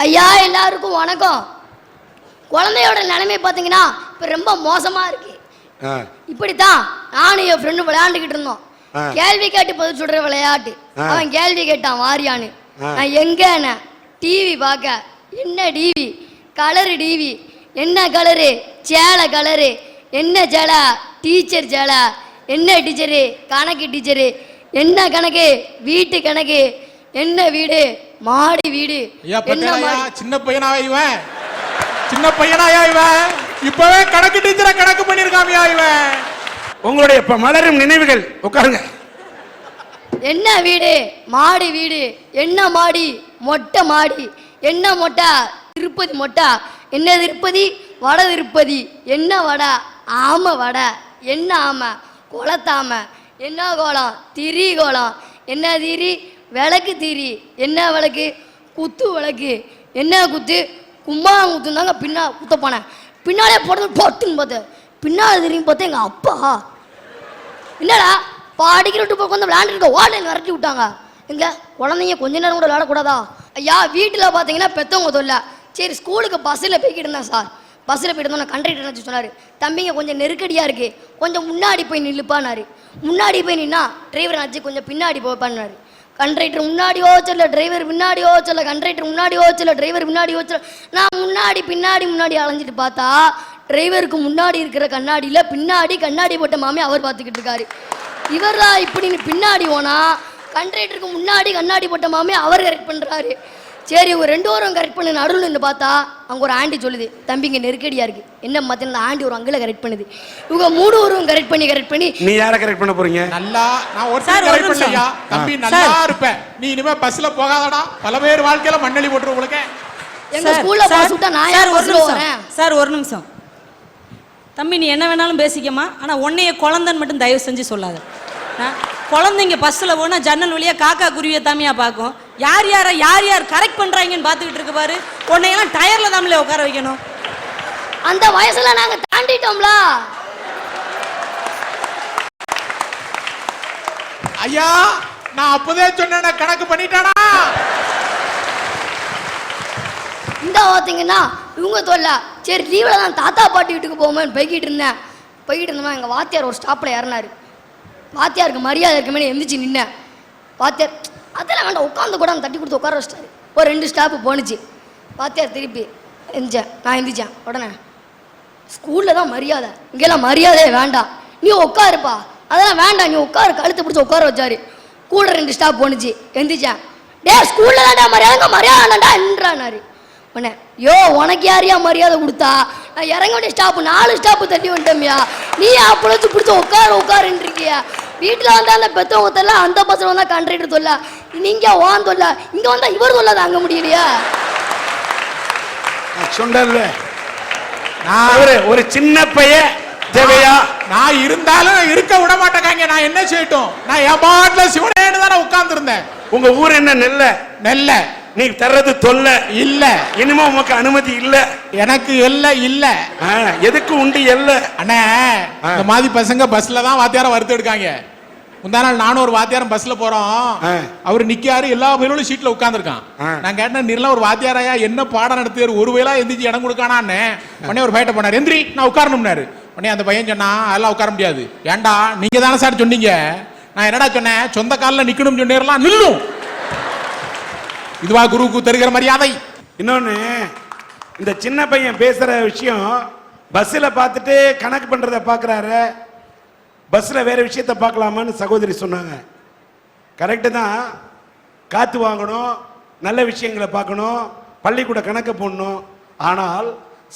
ஐயா எல்லாருக்கும் வணக்கம். குழந்தையோட நிலைமை பார்த்தீங்கன்னா இப்போ ரொம்ப மோசமா இருக்கு. இப்படித்தான் நானும் என் ஃப்ரெண்டு விளையாண்டுக்கிட்டு இருந்தோம். கேள்வி கேட்டு பதில் சொல்ற விளையாட்டு. அவன் கேள்வி கேட்டான் வாரியான்னு. நான் எங்க டிவி பார்க்க. என்ன டிவி? Colour TV. என்ன கலரு? சேலை கலரு. என்ன சேலை? டீச்சர் சேலை. என்ன டீச்சரு? கணக்கு டீச்சரு. என்ன கணக்கு? வீட்டு கணக்கு. என்ன வீடு? மாடி வீடு. சின்ன பையனா இவன்? சின்ன பையனாயா இவன்? இப்பவே கணக்கு டீச்சரை கணக்கு பண்ணிருக்காமியா இவன்? உங்களுடைய மலரும் நினைவுகள். உட்காருங்க. என்ன வீடு? மாடி வீடு. என்ன மாடி? மொட்டை மாடி. என்ன மொட்டை? திருப்பதி மொட்டை. என்ன திருப்பதி? வட திருப்பதி. என்ன வடை? ஆமை வடை. என்ன ஆமை? குளத்தாமை. என்ன கோலம்? திரி கோலம். என்ன திரி? விளக்கு திரி. என்ன விளக்கு? குத்து விளக்கு. என்ன குத்து? கும்மாங்குத்து தாங்க. பின்னா குத்த போனேன். பின்னாலே போடுறது போட்டுன்னு பார்த்தேன். பின்னால் திரும்பி பார்த்தேன் எங்கள் அப்பா. என்னடா பாடிக்கிற விட்டு போய் வந்து விளையாண்டுருக்க ஓடல விரட்டி விட்டாங்க. எங்க குழந்தைங்க கொஞ்ச நேரம் கூட விளையாடக்கூடாதா? ஐயா வீட்டில் பார்த்தீங்கன்னா பெற்றவங்க தொல்லை. சரி ஸ்கூலுக்கு பஸ்ஸில் போய்கிட்டு இருந்தேன் சார். பஸ்ஸில் போய்ட்டு இருந்தோம். கண்டக்டர் என்ன சொன்னார், தம்பிங்க கொஞ்சம் நெருக்கடியாக இருக்குது, கொஞ்சம் முன்னாடி போய் நில்லுப்பான்னாரு. முன்னாடி போய் நின்னா டிரைவர் ஆச்சு கொஞ்சம் பின்னாடி போய்ப்பான்னாரு. கண்டக்டர் முன்னாடி ஓச்சல, டிரைவர் பின்னாடி ஓச்சல. கண்டக்டர் முன்னாடி ஓச்சல, டிரைவர் பின்னாடி ஓச்சல. நான் முன்னாடி பின்னாடி அலைஞ்சிட்டு பார்த்தா டிரைவருக்கு முன்னாடி இருக்கிற கண்ணாடியில் பின்னாடி கண்ணாடி போட்ட மாமே அவர் பார்த்துக்கிட்டு இருக்காரு. இவர் தான் இப்படின்னு பின்னாடி போனா கண்டக்டருக்கு முன்னாடி கண்ணாடி போட்ட மாமே அவர் கரெக்ட் பண்ணுறாரு. சரி ஒரு 2 வாரம் கரெக்ட் பண்ணு நடுவில் இருந்து பார்த்தா அங்கே ஒரு ஆண்டி சொல்லுது, தம்பிங்க நெருக்கடியாக இருக்குது. என்ன மத்தியான அந்த ஆண்டி ஒரு அங்கில கரெக்ட் பண்ணுது. இவங்க 3 வாரம் கரெக்ட் பண்ணி நீ யாரை கரெக்ட் பண்ண போறீங்க? நல்லா நான் ஒரு கரெக்ட் பண்ணலையா தம்பி, நல்லா இருப்பேன் நீ. இனிமே பஸ்ல போகாதடா, பல பேர் வாழ்க்கையில மண்ணெளி போட்டுரும் உங்களுக்கு. எங்க ஸ்கூல்ல பாஸ் விட்டா நான் யார் பஸ்ல வரேன்? சார் ஒரு நிமிஷம் தம்பி, நீ என்ன வேணாலும் பேசிக்கமா, ஆனால் உன்னைய குழந்தைன்னு மட்டும் தயவு செஞ்சு சொல்லாத. குழந்தைங்க பஸ்ஸில் போனால் ஜன்னல் வழியாக காக்கா குருவியை தாமியாக பார்க்கும். யார் யார் கரெக்ட் பண்ணுறாங்கன்னு பார்த்துக்கிட்டு இருக்கு பாரு. உன்னையெல்லாம் டயரில் தாமலே உட்கார வைக்கணும். அந்த வயசுல நாங்கள் தாண்டிட்டோம்ல. ஐயா நான் அப்போதே சொன்னேன், கணக்கு பண்ணிட்டானா? இந்த பார்த்தீங்கன்னா இவங்க தொல்லை. சரி லீவில் தான் தாத்தா பாட்டி வீட்டுக்கு போகும்போது போய்கிட்டு இருந்தோமா எங்கள் வாத்தியார் ஒரு ஸ்டாப்பில் இறனாரு. வாத்தியாருக்கு மரியாதை இருக்குமே எந்திரிச்சு நின்னேன். வாத்தியார் அதெல்லாம் வேண்டாம் உட்காந்து கூட தட்டி கொடுத்து உட்கார வச்சிட்டாரு. ஒரு 2 ஸ்டாப்பு போணுச்சு. வாத்தியார் திருப்பி நான் எந்திரிச்சேன். உடனே ஸ்கூலில் தான் மரியாதை, இங்கெல்லாம் மரியாதையே வேண்டாம், நீ உட்காருப்பா. அதெல்லாம் வேண்டாம், நீ உட்காரு. கழுத்தை பிடிச்சி உட்கார வச்சாரு. கூட 2 ஸ்டாப் போணுச்சு. எந்திரிச்சேன். டே ஸ்கூலில் தான்டா மரியாதை வேண்டாண்டா என்றானாரு. உடனே யோ உனக்கு யாரையா மரியாதை கொடுத்தா? நான் இறங்க வேண்டிய ஸ்டாப்பு 4 ஸ்டாப்பு தள்ளி வந்துட்டோம்யா, நீ அப்பொழுது பிடிச்சி உட்காருன்றிருக்கியா? வீட்டில் வந்தால் அந்த பெற்றவங்க தொல்ல, அந்த பஸ்ஸில் வந்தால் கண்டக்டர் தொல்ல, நீங்கள் வான் தொல்ல, இங்கே வந்தால் இவர் தொல்ல தாங்க முடியலையா? சொன்னல நான் ஒரு சின்ன பையன் தேவையா? நான் இருந்தாலும் இருக்க விட மாட்டேங்க. நான் என்ன செய்யட்டும்? நான் என் பாட்டில் சிவனேன்னு தானே உட்கார்ந்து இருந்தேன். உங்க ஊர் என்ன? நெல்ல. நீ தர்றது தொல்ல இல்ல. இனிமே உனக்கு அனுமதி இல்ல. எனக்கு இல்ல. எதுக்கு உண்டு இல்ல? அண்ணே இந்த மாதிரி பசங்க பஸ்ல தான் வாத்தியார வறுத்து எடுக்காங்க. முந்தா நாள் நானும் ஒரு வாத்தியாரம் பஸ்ல போறோம். அவரு நிக்காரு, எல்லா பயிலும் சீட்ல உட்கார்ந்துருக்கான். நான் கேட்டேன், நீர்லாம் ஒரு வாத்தியாரையா, என்ன பாடம் நடத்துவாரு, ஒரு வேளா எந்திரிச்சு இடம் கொடுக்கானான்னு. உடனே ஒரு பையட்ட போனார், எந்திரி நான் உட்காரணும்னாரு. உடனே அந்த பையன் சொன்னா, அதெல்லாம் உட்கார முடியாது. ஏண்டா நீங்க தானே சார் சொன்னீங்க? நான் என்னடா சொன்னேன்? சொந்த காலில் நிக்கணும் சொன்னேர்லாம் நில்லும். இதுவா குருவுக்கு தருகிற மரியாதை? இன்னொன்னு, இந்த சின்ன பையன் பேசுற விஷயம் பஸ்ல பார்த்துட்டு கணக்கு பண்றத பாக்குறாரு, பஸ்ல வேற விஷயத்த பார்க்கலாமான்னு சகோதரி சொன்னாங்க. கரெக்டு தான். காத்து வாங்கணும், நல்ல விஷயங்களை பார்க்கணும், பள்ளிக்கூட கணக்கு போடணும். ஆனால்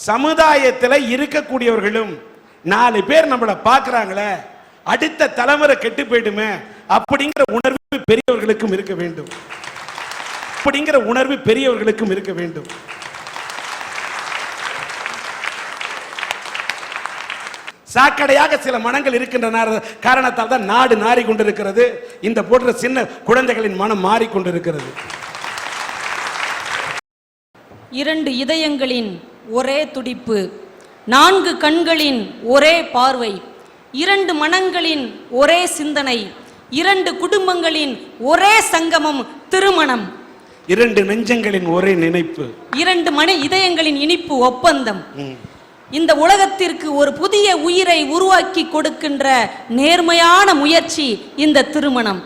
சமுதாயத்தில் இருக்கக்கூடியவர்களும் 4 பேர் நம்மளை பார்க்கறாங்களே, அடுத்த தலைமுறை கெட்டு போயிடுமே அப்படிங்கிற உணர்வு பெரியவர்களுக்கும் இருக்க வேண்டும். அப்படிங்கிற உணர்வு பெரியவர்களுக்கும் இருக்க வேண்டும். சாக்கடையாக சில மனங்கள் இருக்கின்றன. காரணத்தால் தான் நாடு நாறி கொண்டிருக்கிறது. இந்த போன்ற சின்ன குழந்தைகளின் மனம் மாறிக்கொண்டிருக்கிறது. 2 இதயங்களின் ஒரே துடிப்பு, 4 கண்களின் ஒரே பார்வை, 2 மனங்களின் ஒரே சிந்தனை, 2 குடும்பங்களின் ஒரே சங்கமம் திருமணம். இரண்டு நெஞ்சங்களின் ஒரே நினைப்பு, இரண்டு மன இதயங்களின் இனிப்பு ஒப்பந்தம். இந்த உலகத்திற்கு ஒரு புதிய உயிரை உருவாக்கி கொடுக்கின்ற நேர்மையான முயற்சி இந்த திருமணம்.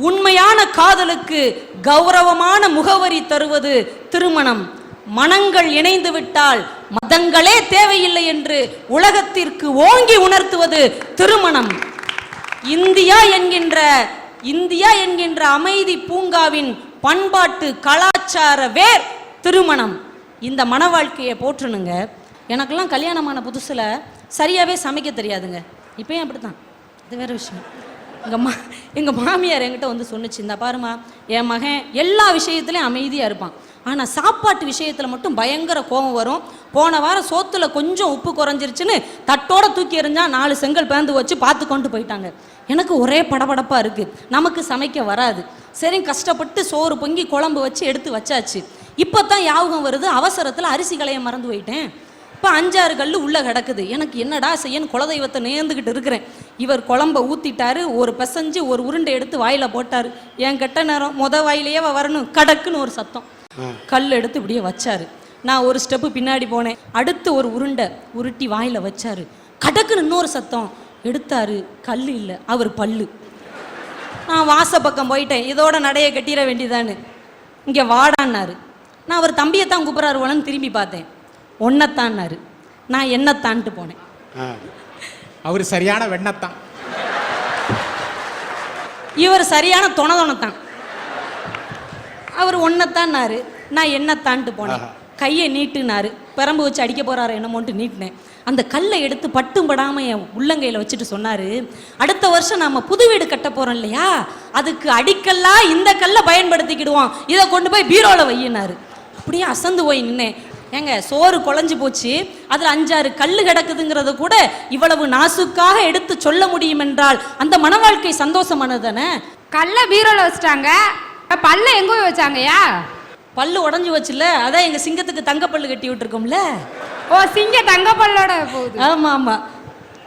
உண்மையான காதலுக்கு கௌரவமான முகவரி தருவது திருமணம். மனங்கள் இணைந்து விட்டால் மதங்களே தேவையில்லை என்று உலகத்திற்கு ஓங்கி உணர்த்துவது திருமணம். இந்தியா என்கின்ற அமைதி பூங்காவின் பண்பாட்டு கலாச்சார வேர் திருமணம். இந்த மன வாழ்க்கையை போற்றணுங்க. எனக்கெல்லாம் கல்யாணமான புதுசுல சரியாவே சமைக்க தெரியாதுங்க. இப்பயும் அப்படித்தான், இது வேற விஷயம். எங்கள் மாமியார் என்கிட்ட வந்து சொன்னிச்சு, இந்த பாருமா, என் மகன் எல்லா விஷயத்துலையும் அமைதியாக இருப்பான், ஆனால் சாப்பாட்டு விஷயத்தில் மட்டும் பயங்கர கோபம் வரும். போன வாரம் சோத்துல கொஞ்சம் உப்பு குறைஞ்சிருச்சுன்னு தட்டோட தூக்கி எறிஞ்சா 4 செங்கல் பேந்து வச்சு பார்த்து கொண்டு போயிட்டாங்க. எனக்கு ஒரே படபடப்பாக இருக்குது, நமக்கு சமைக்க வராது. சரி, கஷ்டப்பட்டு சோறு பொங்கி குழம்பு வச்சு எடுத்து வச்சாச்சு. இப்போ தான் யாபகம் வருது, அவசரத்தில் அரிசி களைய மறந்து போயிட்டேன். இப்போ 5-6 கல் உள்ளே கிடக்குது. எனக்கு என்னடா செய்யன்னு குலதெய்வத்தை நேர்ந்துக்கிட்டு இருக்கிறேன். இவர் குழம்ப ஊற்றிட்டாரு, ஒரு பிசைஞ்சு ஒரு உருண்டை எடுத்து வாயில் போட்டார். என் கெட்ட நேரம் வாயிலேயே வரணும், கடக்குன்னு ஒரு சத்தம். கல் எடுத்து இப்படியே வச்சாரு. நான் ஒரு ஸ்டெப்பு பின்னாடி போனேன். அடுத்து ஒரு உருண்டை உருட்டி வாயில் வச்சாரு. கடக்குன்னு இன்னொரு சத்தம். எடுத்தாரு, கல் இல்லை, அவர் பல்லு. நான் வாச பக்கம் போயிட்டேன், இதோட நடைய கட்டிட வேண்டியதான்னு. இங்கே வாடான்னாரு. நான் அவர் தம்பியைத்தான் கூப்பிட்றாரு போலன்னு திரும்பி பார்த்தேன். ஒன்னத்தான்னாரு. நான் என்னத்தான்ட்டு போனேன். அவர் சரியான வெண்ணத்தான், இவர் சரியான தொணதான். அவர் ஒன்னத்தான்னாரு, நான் என்னத்தான்ட்டு போனேன். கையை நீட்டுனாரு. பெரம்பு வச்சு அடிக்க போறாரு என்னமோன்ட்டு நீட்டினேன். அந்த கல்லை எடுத்து பட்டும் படாமல் என் உள்ளங்கையில் வச்சுட்டு சொன்னார், அடுத்த வருஷம் நம்ம புது வீடு கட்ட போகிறோம் இல்லையா, அதுக்கு அடிக்கல்லாம் இந்த கல்லை பயன்படுத்திக்கிடுவோம், இதை கொண்டு போய் பீரோவில் வையினாரு. அப்படியே அசந்து போய் நின்னேன். ஏங்க, சோறு குழஞ்சி போச்சு, அதில் 5-6 கல் கிடக்குதுங்கிறத கூட இவ்வளவு நாசுக்காக எடுத்து சொல்ல முடியும் என்றால் அந்த மன வாழ்க்கை சந்தோஷமானது தானே. கல்லை பீரோவில் வச்சுட்டாங்க, பல்ல எங்கே போய் வச்சாங்கய்யா? பல்லு உடஞ்சி வச்சுல, அதான் எங்கள் சிங்கத்துக்கு தங்கப்பல்லு கட்டி விட்டுருக்கோம்ல. ஓ, சிங்க தங்கப்பல்லோட போகுது. ஆமா ஆமா,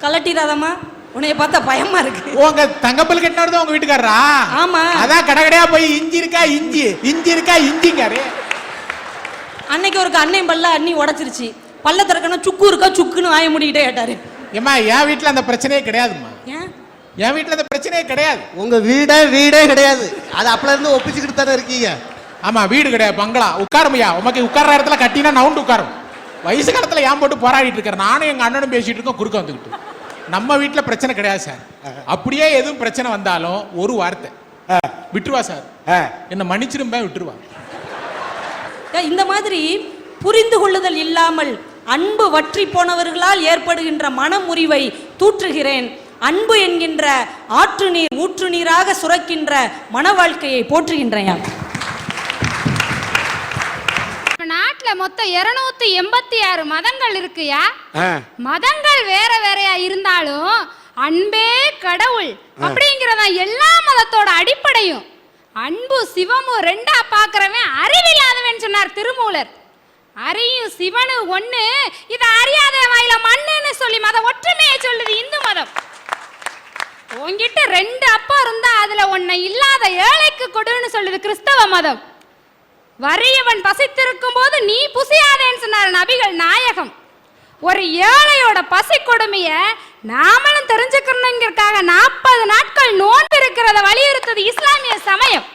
கலட்டிடாதம்மா, உன்னைய பார்த்தா பயமா இருக்கு. உங்க தங்கப்பல் கட்டினது உங்க வீட்டுக்காரரா? ஆமா, அதான் கடைக்கடையா போய் இஞ்சி இருக்கா இஞ்சி, இஞ்சி இருக்கா இஞ்சிங்காரு. அன்னைக்கு ஒரு அன்னையும் பல்ல அண்ணி உடைச்சிருச்சு. பல்ல திறக்கணும், சுக்கு இருக்கா சுக்குன்னு வாய முடிக்கிட்டே கேட்டாரு. ஏமா, என் வீட்டுல அந்த பிரச்சனையே கிடையாதுமா. என் வீட்டுல அந்த பிரச்சனையே கிடையாது. உங்க வீடே கிடையாது, அது அப்பல இருந்து ஒப்பிச்சுக்கிட்டு தானே இருக்கீங்க. ஆமா, வீடு கிடையாது, பங்களா. உட்காருமையா, உமக்கு உட்கார்ற இடத்துல கட்டினா நவுண்டு உட்காரும். வயசு காலத்துல ஏன் போட்டு போராடிட்டு இருக்காரு. நானும் எங்க அண்ணனும் பேசிட்டு இருக்கோம், குறுக்க வந்துக்கிட்டு. நம்ம வீட்டுல பிரச்சனை கிடையாது சார். அப்படியே எதுவும் பிரச்சனை வந்தாலும் ஒரு வார்த்தை, விட்டுருவா சார், என்ன மன்னிச்சிரும்பேன், விட்டுருவா. இந்த மாதிரி புரிந்து கொள்ளுதல் இல்லாமல் அன்பு வற்றி போனவர்களால் ஏற்படுகின்ற மனமுறிவை தூற்றுகிறேன். அன்பு என்கின்ற ஆற்று நீர் ஊற்று நீராக சுரக்கின்ற மன வாழ்க்கையை போற்றுகின்றேன். நாட்டுல மொத்தம் 286 மதங்கள் இருக்குயா. மதங்கள் வேற வேறையா இருந்தாலும் அன்பே கடவுள் அப்படிங்கிறதா எல்லா மதத்தோட அடிப்படையும். அன்பு சிவமும் ரெண்டா பாக்குறவன் அறிவில்லாதவன் சொன்னார் திருமூலர். அறியும் சிவனு ஒண்ணு, இத அறியாத வாயில மண்ணுன்னு சொல்லி மத ஒற்றுமையை சொல்லுது இந்து மதம். உன்கிட்ட 2 அப்பா இருந்தா அதுல ஒன்ன இல்லாத ஏழைக்கு கொடுன்னு சொல்லுது கிறிஸ்தவ மதம். வறியவன் பசித்திருக்கும் போது நீ புசியாதேன்னு சொன்னார் நபிகள் நாயகம். ஒரு ஏழையோட பசி கொடுமைய நாமளும் தெரிஞ்சுக்கணுங்கிறதுக்காக 40 நாட்கள் நோன்பு இருக்கிறத வலியுறுத்தது இஸ்லாமிய சமயம்.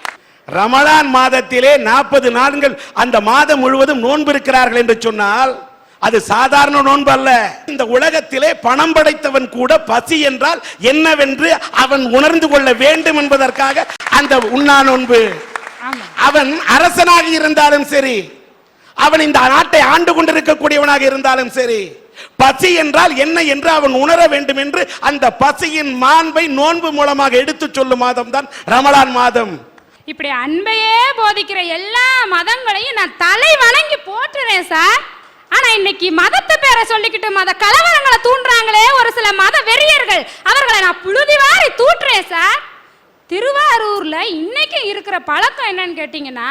ரமலான் மாதத்திலே 40 நாட்கள் அந்த மாதம் முழுவதும் நோன்பு இருக்கிறார்கள் என்று சொன்னால் அது சாதாரண நோன்பு அல்ல. இந்த உலகத்திலே பணம் படைத்தவன் கூட பசி என்றால் என்னவென்று அவன் உணர்ந்து கொள்ள வேண்டும் என்பதற்காக அந்த உண்ணா நோன்பு. அவன் அரசனாக இருந்தாலும் சரி, அவன் இந்த நாட்டை ஆண்டு கொண்டிருக்கக்கூடியவனாக இருந்தாலும் சரி, பசி என்றால் என்ன என்று அவன் உணர வேண்டும் என்று அந்த பசியின் மாண்பை நோன்பு மூலமாக எடுத்து சொல்லும் மாதம் தான் ரமலான் மாதம். இப்படி அன்பையே போதிக்கிற எல்லா மதங்களையும் நான் தலை வணங்கி போற்றுறேன் சார். ஆனா இன்னைக்கு மதத்தை பேரை சொல்லிக்கிட்டு மத கலவரங்களை தூண்டுறாங்களே ஒரு சில மத வெறியர்கள், அவர்களை நான் புழுதி வாரி தூற்றுறேன் சார். திருவாரூர்ல இன்னைக்கு இருக்கிற பழக்கம் என்னன்னு கேட்டீங்கன்னா,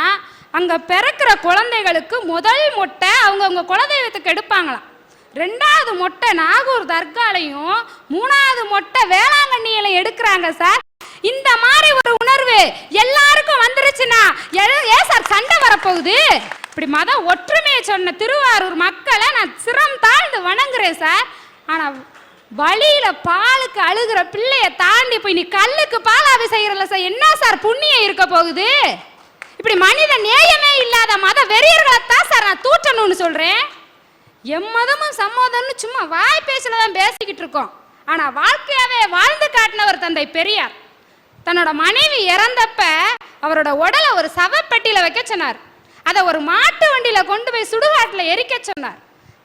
அங்க பிறக்கிற குழந்தைகளுக்கு முதல் மொட்டை அவங்கவுங்க குலதெய்வத்துக்கு எடுப்பாங்களாம். 2வது மொட்டை நாகூர் தர்காலையும் 3வது மொட்டை வேளாங்கண்ணியில எடுக்கிறாங்க சார். இந்த மாதிரி ஒரு உணர்வு உணர்வு எல்லாருக்கும் வந்துருச்சுன்னா ஏன் சார் சண்டை வரப்போகுது? இப்படி மத ஒற்றுமையை சொன்ன திருவாரூர் மக்களை நான் சிரம் தாழ்ந்து வணங்குறேன் சார். ஆனா வழியில பாலுக்கு அழுகிற பிள்ளைய தாண்டி போய் நீ கல்லுக்கு பாலாவி செய்யறல சார், என்ன சார் புண்ணியம் இருக்க போகுது? இப்படி மனித நேயமே இல்லாத மத வெறியர்களை தான் சார் நான் தூற்றணும்னு சொல்றேன். எம்மதமும் சம்மதம்னு சும்மா வாய் பேசலதான் பேசிக்கிட்டு இருக்கோம். ஆனா வாழ்க்கையாவே வாழ்ந்து காட்டினவர் தந்தை பெரியார். தன்னோட மனைவி இறந்தப்ப அவரோட உடலை ஒரு சவப்பெட்டியில வைக்க சொன்னார். அதை ஒரு மாட்டு வண்டியில கொண்டு போய் சுடுகாட்டுல எரிக்க சொன்னார்.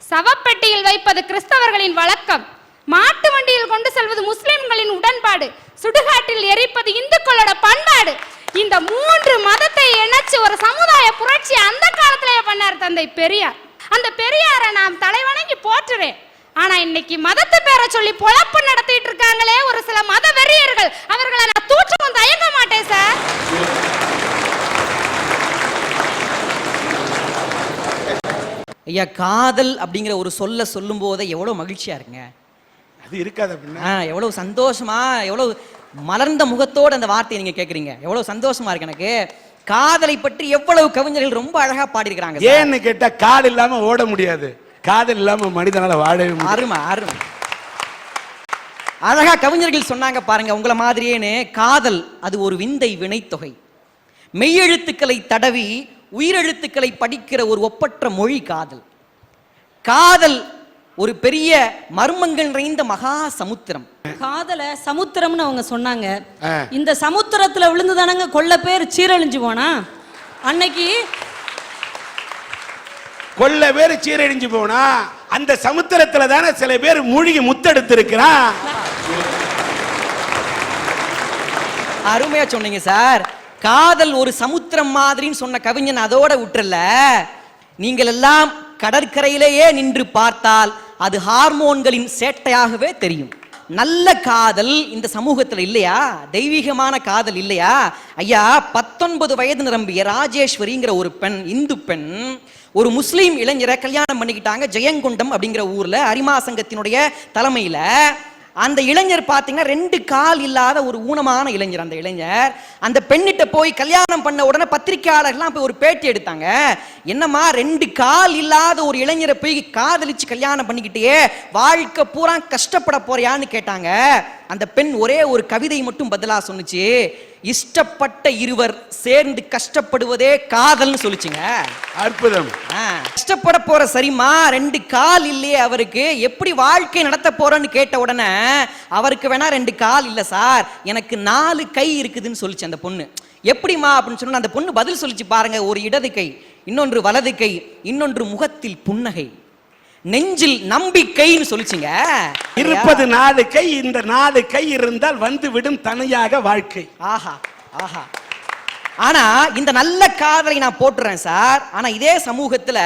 சவப்பெட்டியில் வைப்பது கிறிஸ்தவர்களின் வழக்கம், மாட்டு வண்டியில் கொண்டு செல்வது முஸ்லிம்களின் உடன்பாடு, சுடுகாட்டில் எரிப்பது இந்துக்களோட பண்பாடு. இந்த 3 மதத்தை இணைச்சு ஒரு சமுதாய புரட்சி அந்த காலத்திலேயே பண்ணார் தந்தை பெரியார். அந்த பெரியாரை நாம் தலைவணங்கி போற்றுறேன். ஆனா இன்னைக்கு மதத்தை பேரை சொல்லி பொழப்பு நடத்திட்டு இருக்காங்களே ஒரு சில மத வெறியர்கள், அவர்களை நான் தூற்றவும் தயங்க மாட்டேன் சார். ஐயா, காதல் அப்படிங்கிற ஒரு சொல்லும் போதே எவ்வளவு மகிழ்ச்சியா இருக்குங்க. அது இருக்காது அப்படின்னா எவ்வளவு சந்தோஷமா, எவ்வளவு மலர்ந்த முகத்தோடு அந்த வார்த்தையை நீங்க கேக்குறீங்க. எவ்வளவு சந்தோஷமா இருக்கு எனக்கு. காதலை பற்றி எவ்வளவு கவிஞர்கள் ரொம்ப அழகா பாடியிருக்கிறாங்க. ஏன்னு கேட்டா காதல் இல்லாம ஓட முடியாது, காதல் இல்லாம மனிதனால வாழவே முடியாது. அருமை அருமை. அழகா கவிஞர்கள் சொன்னாங்க பாருங்க, உங்களை மாதிரியேன்னு காதல் அது ஒரு விந்தை வினைத்தொகை. மெய்யெழுத்துக்களை தடவி உயிரெழுத்துக்களை படிக்கிற ஒரு ஒப்பற்ற மொழி காதல். காதல் ஒரு பெரிய மர்மங்கள் நிறைந்த மகா சமுத்திரம். காதல சமுத்திரம்னு அவங்க சொன்னாங்க. இந்த சமுத்திரத்துல விழுந்துதானங்க கொள்ள பேர் சீரழிஞ்சு போனா. அன்னைக்கு கொள்ள பேர் சீரழிஞ்சு போனா அந்த சமுத்திரத்துல தானே சில பேர் மூழ்கி முத்தெடுத்து இருக்கிறான். அருமையா சொன்னீங்க சார். காதல் ஒரு சமுத்திரம் மாதிரின்னு சொன்ன கவிஞன் அதோட விட்டுறல, நீங்கள் எல்லாம் கடற்கரையிலேயே நின்று பார்த்தால் அது ஹார்மோன்களின் சேட்டையாகவே தெரியும். நல்ல காதல் இந்த சமூகத்தில் இல்லையா? தெய்வீகமான காதல் இல்லையா? ஐயா, 19 வயது நிரம்பிய ராஜேஸ்வரிங்கிற ஒரு பெண், இந்து பெண், ஒரு முஸ்லீம் இளைஞரை கல்யாணம் பண்ணிக்கிட்டாங்க. ஜெயங்கொண்டம் அப்படிங்கிற ஊர்ல அரிமா சங்கத்தினுடைய தலைமையில. அந்த இளைஞர் பார்த்தீங்கன்னா 2 கால் இல்லாத ஒரு ஊனமான இளைஞர். அந்த இளைஞர் அந்த பெண்ணிட்ட போய் கல்யாணம் பண்ண உடனே பத்திரிகையாளர்கள்லாம் போய் ஒரு பேட்டி எடுத்தாங்க. என்னம்மா 2 கால் இல்லாத ஒரு இளைஞரை போய் காதலிச்சு கல்யாணம் பண்ணிக்கிட்டே வாழ்க்கை பூரா கஷ்டப்பட போறியான்னு கேட்டாங்க. அந்த பெண் ஒரே ஒரு கவிதை மட்டும் பதிலா சொன்னுச்சு, இஷ்டப்பட்ட இருவர் சேர்ந்து கஷ்டப்படுவதே காதல்னு சொல்லிச்சுங்க. அற்புதம். கஷ்டப்பட போற சரிமா, 2 கால் இல்லையே அவருக்கு, எப்படி வாழ்க்கை நடத்த போறோன்னு கேட்ட உடனே அவருக்கு வேணா 2 கால் இல்ல சார், எனக்கு 4 கை இருக்குதுன்னு சொல்லிச்சு அந்த பொண்ணு. எப்படிமா அப்படின்னு சொன்னா அந்த பொண்ணு பதில் சொல்லிச்சு பாருங்க, ஒரு இடது கை, இன்னொன்று வலது கை, இன்னொன்று முகத்தில் புன்னகை, நெஞ்சில் நம்பிக்கைன்னு சொல்லிச்சுங்க. இருப்பது 4 கை, இந்த 4 கை இருந்தால் வந்து விடும் தனியாக வாழ்க்கை. ஆஹா ஆஹா. ஆனா இந்த நல்ல காதலை நான் போட்டுறேன் சார். ஆனா இதே சமூகத்துல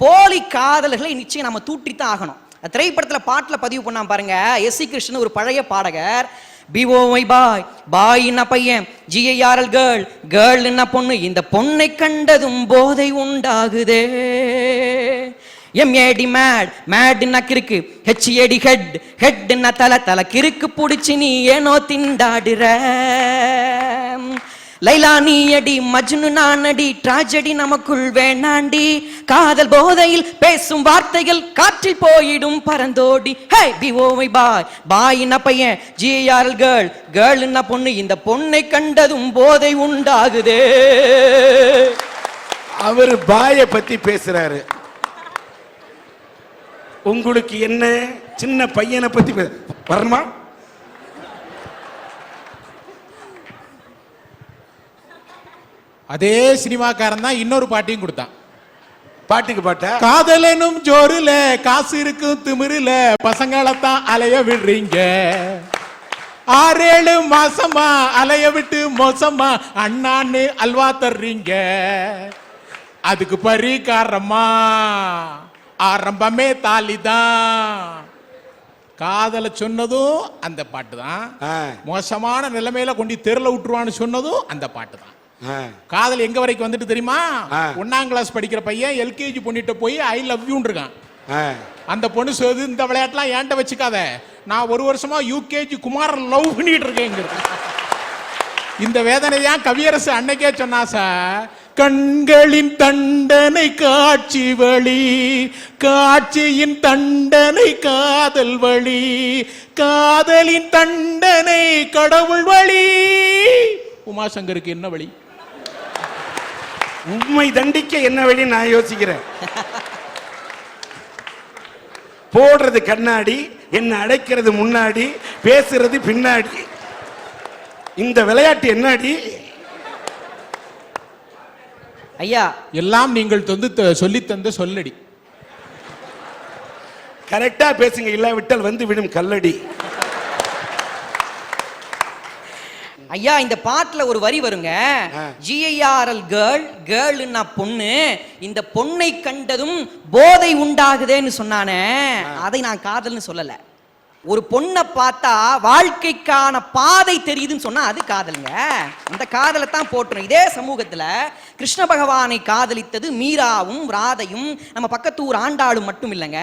போலி காதல்களை நிச்சயம் நம்ம தூட்டித்தான் ஆகணும். திரைப்படத்துல பாட்டுல பதிவு பண்ணா பாருங்க, எஸ்.சி. கிருஷ்ணன் ஒரு பழைய பாடகர், பிஓஐ பாய், பாய் என்ன பையன், ஜிஐஆர்எல் கேர்ள், கேர்ள் என்ன பொண்ணு, இந்த பொண்ணை கண்டதும் போதை உண்டாகுதே, எம்ஏடி மேட், மேட்னா கிறுக்கு, ஹெச்ஏடி ஹெட், ஹெட்னா தலை, தலை கிறுக்கு புடிச்சு நீ ஏனோ திண்டாடுற, லைலா நீ அடி, மஜ்னு நான் அடி, ட்ராஜடி நமக்குள் வேணாண்டி, காதல் போதையில் பேசும் வார்த்தைகள் காற்றில் போயிடும் பறந்தோடி, ஹே பிஓஐ பாய், பாய் என்ன பையன், ஜிஆர்எல் கேர்ள், கேர்ள் என்ன பொண்ணு, இந்த பொண்ணை கண்டதும் போதை உண்டாகுதே. அவர் பாயை பத்தி பேசுறாரு, உங்களுக்கு என்ன சின்ன பையனை பத்தி வரணுமா? அதே சினிமாக்காரன் தான் இன்னொரு பாட்டையும் கொடுத்தான். பாட்டுக்கு பாட்டா, காதலனும் ஜோருல காசு இருக்கும் திமிருல பசங்களைத்தான் அலைய விடுறீங்க, 6-7 மாசமா அலைய விட்டு மோசமா அண்ணான்னு அல்வா தர்றீங்க, அதுக்கு பரிகாரமா ஆரம்பமே தாலிதான். காதல சொன்னதும் அந்த பாட்டு தான், மோசமான நிலைமையில கொண்டு தெருல விட்டுருவான்னு சொன்னதும் அந்த பாட்டு தான். காதல் எங்க வரைக்கும் வந்துட்டு தெரியுமா? 1ஆம் கிளாஸ் படிக்கிற பையன் எல்கேஜி பொண்ணிட்ட போய் ஐ லவ் யூன்னு இருக்கான். அந்த பொண்ணு சொல்லுது, இந்த விளையாட்டுலாம் ஏன்ட்ட வச்சுக்காத, நான் 1 வருஷமா யூகேஜி குமார லவ் பண்ணிட்டு இருக்கேன். இந்த வேதனையா கவியரசு அன்னைக்கே சொன்னா சார். கண்களின் தண்டனை காட்சி வழி, காட்சியின் தண்டனை காதல் வழி, காதலின் தண்டனை கடவுள் வழி. உமாசங்கருக்கு என்ன வழி? உண்மை தண்டிக்க என்ன வழி நான் யோசிக்கிறேன். போடுறது கண்ணாடி, என்ன அடைக்கிறது முன்னாடி, பேசுறது பின்னாடி. இந்த விளையாட்டு என்னடி? ஐயா, எல்லாம் நீங்கள் சொல்லி தந்த சொல்லடி. கரெக்டா பேசுங்க, இல்லாவிட்டால் வந்து விடும் கல்லடி. ஐயா, இந்த பாட்டுல ஒரு வரி வருங்க. GIRL கேர்ள், கேர்ள்னா பொண்ணு, இந்த பொண்ணை கண்டதும் போதை உண்டாகுதேன்னு சொன்னானே, அதை நான் காதல்னு சொல்லல. ஒரு பொண்ணை பார்த்தா வாழ்க்கைக்கான பாதை தெரியுதுன்னு சொன்னா அது காதலுங்க. அந்த காதலை தான் போட்டுரும். இதே சமூகத்துல கிருஷ்ண பகவானை காதலித்தது மீராவும் ராதையும் நம்ம பக்கத்தூர் ஆண்டாளும் மட்டும் இல்லைங்க.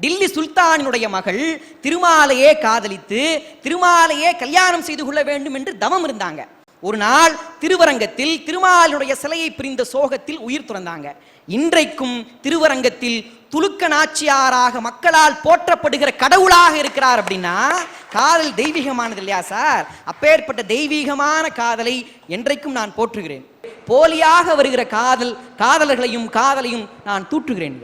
டில்லி சுல்தானினுடைய மகள் திருமாலையே காதலித்து திருமாலையே கல்யாணம் செய்து கொள்ள வேண்டும் என்று தவம் இருந்தாங்க. ஒரு நாள் திருவரங்கத்தில் திருமாலுடைய சிலையை பிரிந்த சோகத்தில் உயிர் துறந்தாங்க. இன்றைக்கும் திருவரங்கத்தில் துலுக்க நாச்சியாராக மக்களால் போற்றப்படுகிற கடவுளாக இருக்கிறார். அப்படின்னா காதல் தெய்வீகமானது இல்லையா சார்? அப்பேற்பட்ட தெய்வீகமான காதலை என்றைக்கும் நான் போற்றுகிறேன். போலியாக வருகிற காதலர்களையும் காதலையும் நான் தூற்றுகிறேன்.